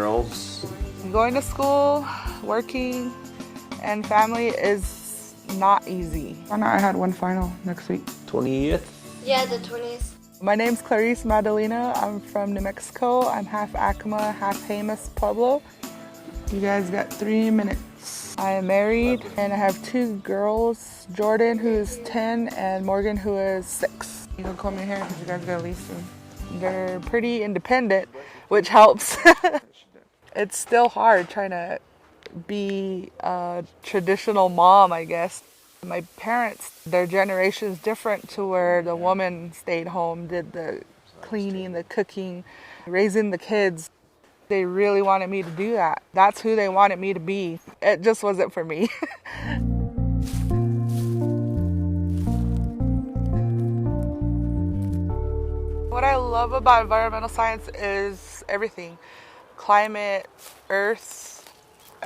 else? Going to school, working, and family is not easy. I had one final next week. 20th? Yeah, the 20th. My name's Clarice Madalena. I'm from New Mexico. I'm half Acoma, half Jemez Pueblo. You guys got 3 minutes. I am married and I have 2 girls, Jordan who is 10 and Morgan who is 6. You can comb your hair because you guys got to lease them. They're pretty independent, which helps. It's still hard trying to be a traditional mom, I guess. My parents, their generation is different to where the woman stayed home, did the cleaning, the cooking, raising the kids. They really wanted me to do that. That's who they wanted me to be. It just wasn't for me. What I love about environmental science is everything. Climate, earth.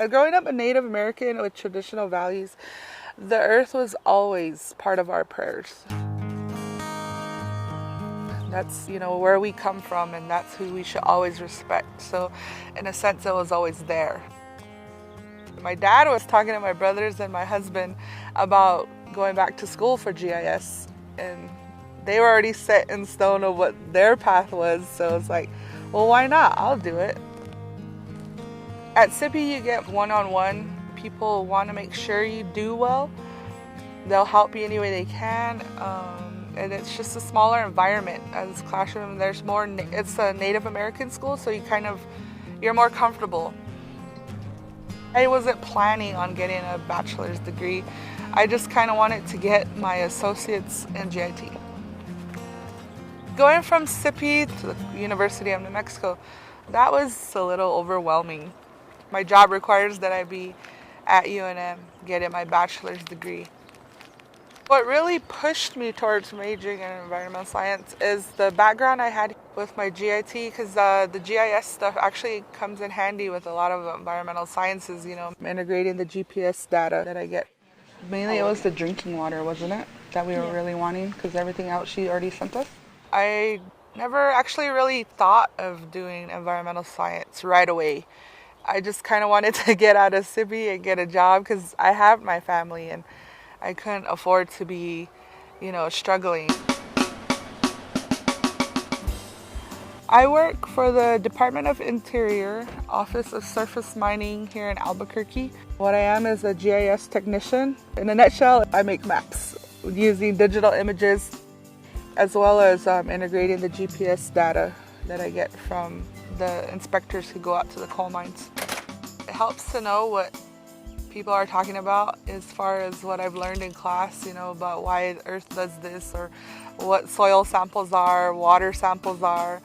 Growing up a Native American with traditional values, the earth was always part of our prayers. That's, where we come from, and that's who we should always respect. So, in a sense, it was always there. My dad was talking to my brothers and my husband about going back to school for GIS, and they were already set in stone of what their path was. So it's like, well, why not? I'll do it. At SIPI, you get one-on-one. People want to make sure you do well. They'll help you any way they can. And it's just a smaller environment as classroom. There's more, it's a Native American school, so you're more comfortable. I wasn't planning on getting a bachelor's degree. I just kind of wanted to get my associates in GIT. Going from SIPI to the University of New Mexico, that was a little overwhelming. My job requires that I be at UNM getting my bachelor's degree. What really pushed me towards majoring in environmental science is the background I had with my GIT, because the GIS stuff actually comes in handy with a lot of environmental sciences, integrating the GPS data that I get. Mainly it was the drinking water, wasn't it, that we were really wanting, because everything else she already sent us. I never actually really thought of doing environmental science right away. I just kind of wanted to get out of SIPI and get a job because I have my family and I couldn't afford to be, struggling. I work for the Department of Interior, Office of Surface Mining here in Albuquerque. What I am is a GIS technician. In a nutshell, I make maps using digital images as well as integrating the GPS data that I get from the inspectors who go out to the coal mines. It helps to know what people are talking about as far as what I've learned in class, about why the Earth does this, or what soil samples are, water samples are,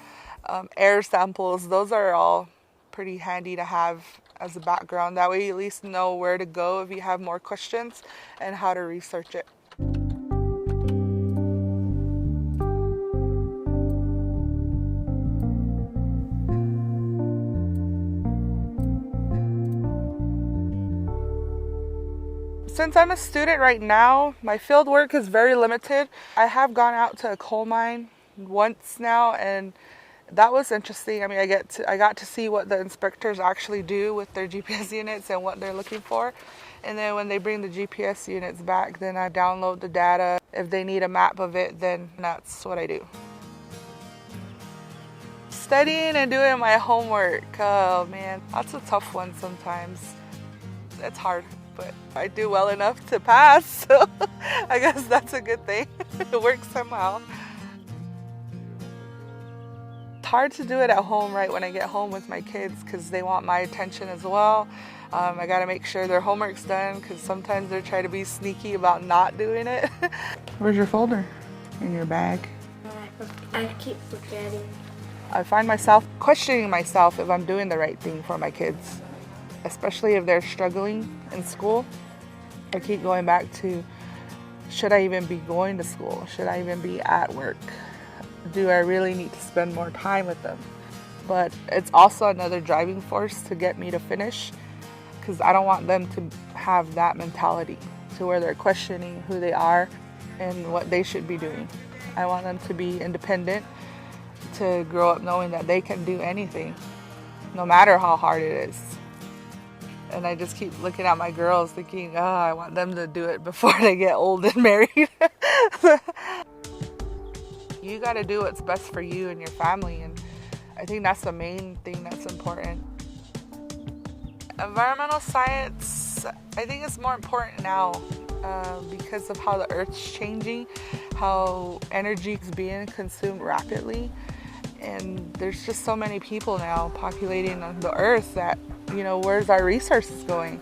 air samples. Those are all pretty handy to have as a background. That way you at least know where to go if you have more questions and how to research it. Since I'm a student right now, my field work is very limited. I have gone out to a coal mine once now, and that was interesting. I mean, I got to see what the inspectors actually do with their GPS units and what they're looking for. And then when they bring the GPS units back, then I download the data. If they need a map of it, then that's what I do. Studying and doing my homework, oh man, that's a tough one sometimes. It's hard, but I do well enough to pass, so I guess that's a good thing. It works somehow. It's hard to do it at home right when I get home with my kids because they want my attention as well. I gotta make sure their homework's done because sometimes they try to be sneaky about not doing it. Where's your folder? In your bag? I keep forgetting. I find myself questioning myself if I'm doing the right thing for my kids, especially if they're struggling in school. I keep going back to, should I even be going to school? Should I even be at work? Do I really need to spend more time with them? But it's also another driving force to get me to finish because I don't want them to have that mentality to where they're questioning who they are and what they should be doing. I want them to be independent, to grow up knowing that they can do anything. no matter how hard it is. And I just keep looking at my girls thinking, oh, I want them to do it before they get old and married. You got to do what's best for you and your family, and I think that's the main thing that's important. Environmental science, I think it's more important now because of how the Earth's changing, how energy is being consumed rapidly, and there's just so many people now populating the Earth that, where's our resources going?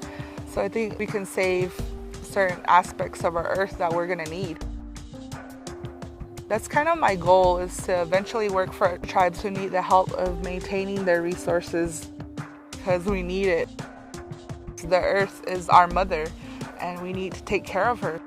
So I think we can save certain aspects of our Earth that we're going to need. That's kind of my goal, is to eventually work for tribes who need the help of maintaining their resources because we need it. The Earth is our mother and we need to take care of her.